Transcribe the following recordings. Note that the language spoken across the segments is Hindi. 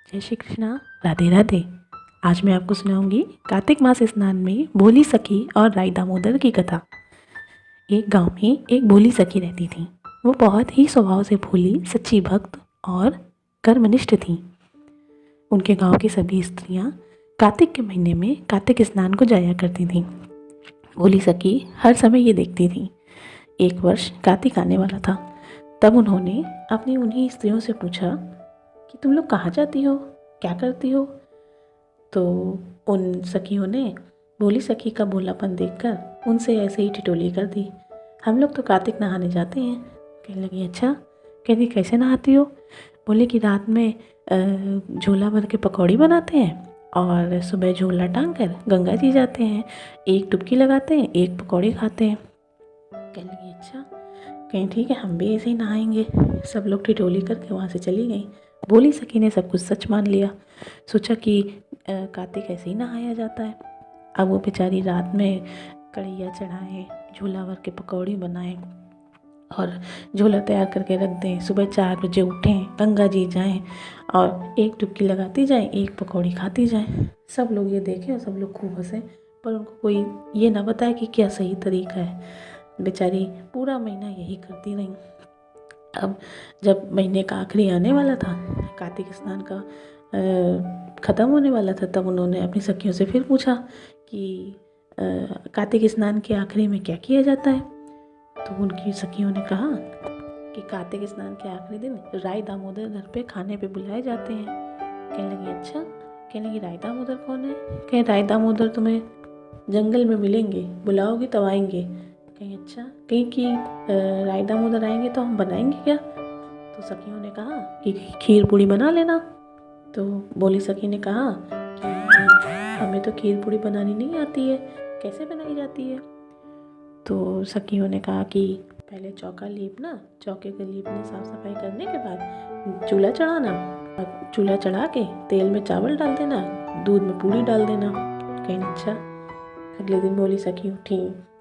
जय श्री कृष्णा। राधे राधे। आज मैं आपको सुनाऊंगी कार्तिक मास स्नान में भोली सखी और राई दामोदर की कथा। एक गांव में एक भोली सखी रहती थी। वो बहुत ही स्वभाव से भोली, सच्ची भक्त और कर्मनिष्ठ थी। उनके गांव की सभी स्त्रियां कार्तिक के महीने में कार्तिक स्नान को जाया करती थीं। भोली सखी हर समय ये देखती थी। एक वर्ष कार्तिक आने वाला था। तब उन्होंने अपनी उन्हीं स्त्रियों से पूछा कि तुम लोग कहाँ जाती हो, क्या करती हो। तो उन सखियों ने भोली सखी का भोलापन देखकर उनसे ऐसे ही ठिठोली कर दी। हम लोग तो कार्तिक नहाने जाते हैं। कहने लगी अच्छा। कहती कैसे नहाती हो। बोले कि रात में झोला भर के पकौड़ी बनाते हैं और सुबह झोला टांग कर गंगा जी जाते हैं, एक डुबकी लगाते हैं, एक पकौड़ी खाते हैं। कहने लगी अच्छा। कहीं ठीक है, हम भी ऐसे ही नहाएंगे। सब लोग ठिठोली करके वहाँ से चली गई। भोली सखी ने सब कुछ सच मान लिया। सोचा कि कार्तिक ऐसे ही नहाया जाता है। अब वो बेचारी रात में कढ़ैया चढ़ाएं, झोला भर के पकौड़ी बनाएं और झोला तैयार करके रख दें। सुबह 4 बजे उठें, गंगा जी जाएं और एक डुबकी लगाती जाएं, एक पकौड़ी खाती जाएं। सब लोग ये देखें और सब लोग खूब हंसें, पर उनको कोई ये ना बताए कि क्या सही तरीका है। बेचारी पूरा महीना यही करती रही। अब जब महीने का आखिरी आने वाला था, कार्तिक स्नान का ख़त्म होने वाला था, तब उन्होंने अपनी सखियों से फिर पूछा कि कार्तिक स्नान के आखिरी में क्या किया जाता है। तो उनकी सखियों ने कहा कि कार्तिक स्नान के आखिरी दिन राई दामोदर घर पे खाने पे बुलाए जाते हैं। कहने लगी अच्छा। कहने लगी राई दामोदर कौन है। कहे राई दामोदर तुम्हें जंगल में मिलेंगे, बुलाओगी तब आएंगे। कहीं अच्छा। कहीं कि राई दामोदर आएंगे तो हम बनाएंगे क्या। तो सखियों ने कहा कि खीर पूड़ी बना लेना। तो बोली सखी ने कहा कि हमें तो खीर पूड़ी बनानी नहीं आती है, कैसे बनाई जाती है। तो सखियों ने कहा कि पहले चौका लीपना, चौके के लीपने साफ सफाई करने के बाद चूल्हा चढ़ाना, अब चूल्हा चढ़ा के तेल में चावल डाल देना, दूध में पूड़ी डाल देना। कहीं अच्छा। अगले दिन बोली सखी उठी,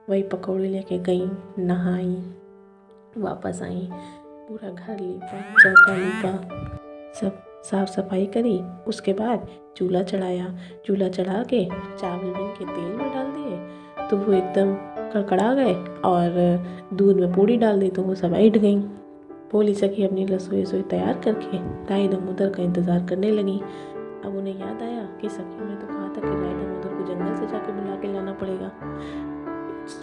वही पकौड़ी लेके गई, नहाई, वापस आई, पूरा घर लीपा, चौका लीपा, सब साफ सफाई करी। उसके बाद चूल्हा चढ़ाया। चूल्हा चढ़ा के चावल बन के तेल में डाल दिए तो वो एकदम कड़कड़ा गए और दूध में पूड़ी डाल दी तो वो सब ऐठ गई। भोली सखी अपनी रसोई तैयार करके राई दामोदर का इंतज़ार करने लगी। अब उन्हें याद आया कि सखियों ने तो कहा था कि राई दामोदर को जंगल से जाके बुला के लाना पड़ेगा।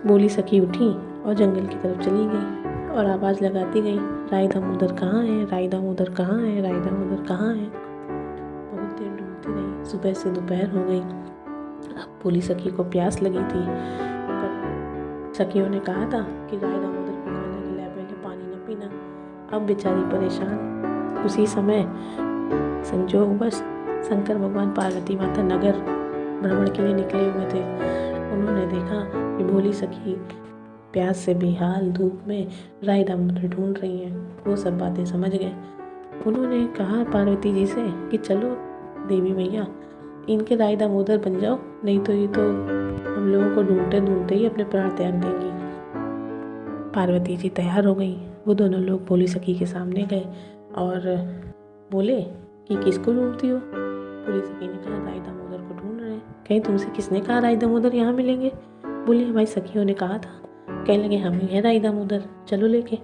भोली सखी उठी और जंगल की तरफ चली गई और आवाज़ लगाती गई, राई दामोदर कहाँ है, राई दामोदर कहाँ है, राई दामोदर कहाँ है। बहुत देर ढूंढती रही। सुबह से दोपहर हो गई। अब भोली सखी को प्यास लगी थी, पर सखियों ने कहा था कि राय दामोदर को खाना खिलाए, पहले पानी न पीना। अब बेचारी परेशान। उसी समय संजोगवश शंकर भगवान पार्वती माता नगर भ्रमण के लिए निकले हुए थे। उन्होंने देखा कि भोली सखी प्यास से बेहाल धूप में राय दामोदर ढूंढ रही हैं। वो सब बातें समझ गए। उन्होंने कहा पार्वती जी से कि चलो देवी मैया, इनके राय दामोदर बन जाओ, नहीं तो ये तो हम लोगों को ढूंढते ढूंढते ही अपने प्राण त्याग देंगी। पार्वती जी तैयार हो गई। वो दोनों लोग भोली सखी के सामने गए और बोले कि किसको ढूंढती हो। भोली सखी ने कहा राय दामोदर को ढूंढ रहे हैं। कहीं तुमसे किसने कहा राय दामोदर यहाँ मिलेंगे। बोली हमारी सखियों ने कहा था। कहने लगे हम ही हैं राय दामोदर, चलो लेके।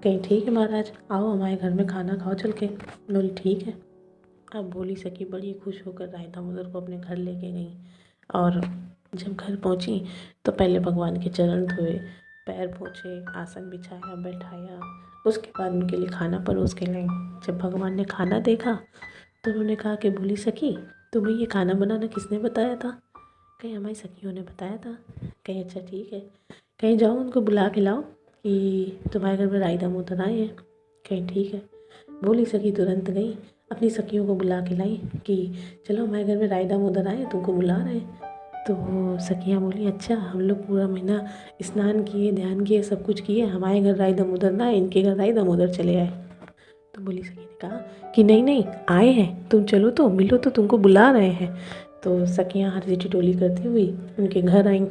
कहीं ठीक है महाराज, आओ हमारे घर में खाना खाओ चल के। बोली ठीक है। अब भोली सखी बड़ी खुश होकर राय दामोदर को अपने घर लेके गई और जब घर पहुंची तो पहले भगवान के चरण धोए, पैर पोंछे, आसन बिछाया, बैठाया। उसके बाद उनके लिए खाना परोस के लाई। जब भगवान ने खाना देखा तो उन्होंने कहा कि भोली सखी, तुम्हें ये खाना बनाना किसने बताया था। कहीं हमारी सखियों ने बताया था। कहीं अच्छा ठीक है, कहीं जाओ उनको बुला के लाओ कि तुम्हारे घर में राय दामोदर आए हैं। कहीं ठीक है। भोली सखी तुरंत गई, अपनी सखियों को बुला के लाई कि चलो हमारे घर में राय दामोदर आए, तुमको बुला रहे हैं। तो सखियाँ बोली अच्छा, हम लोग पूरा महीना स्नान किए, ध्यान किए, सब कुछ किए, हमारे घर राय दामोदर ना आए, इनके घर राय दामोदर चले आए। तो भोली सखी ने कहा कि नहीं नहीं, आए हैं, तुम चलो तो मिलो, तो तुमको बुला रहे हैं। तो सखियाँ हर चिट्ठी टोली करती हुई उनके घर आई।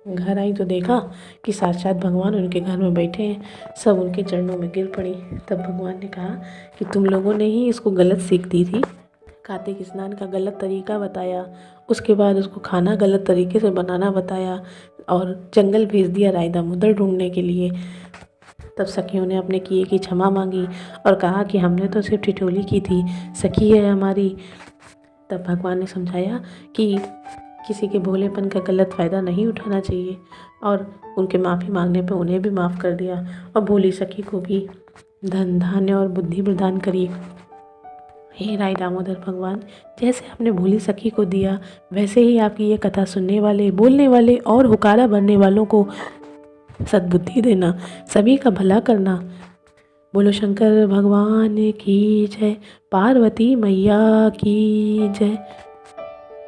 घर आई तो देखा कि साक्षात भगवान उनके घर में बैठे हैं। सब उनके चरणों में गिर पड़ी। तब भगवान ने कहा कि तुम लोगों ने ही इसको गलत सीख दी थी। कार्तिक स्नान का गलत तरीका बताया। उसके बाद उसको खाना गलत तरीके से बनाना बताया और जंगल भेज दिया राय दामोदर ढूंढने के लिए। तब सखियों ने अपने किए की क्षमा मांगी और कहा कि हमने तो सिर्फ ठिठोली की थी, सखी है हमारी। तब भगवान ने समझाया कि किसी के भोलेपन का गलत फ़ायदा नहीं उठाना चाहिए और उनके माफ़ी मांगने पर उन्हें भी माफ़ कर दिया और भोली सखी को भी धन धान्य और बुद्धि प्रदान करी। हे राय दामोदर भगवान, जैसे आपने भोली सखी को दिया वैसे ही आपकी ये कथा सुनने वाले, बोलने वाले और हुकारा भरने वालों को सद्बुद्धि देना, सभी का भला करना। बोलो शंकर भगवान की जय, पार्वती मैया की जय,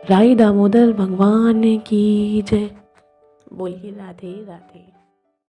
राय दामोदर भगवान की जय। बोलिए राधे राधे।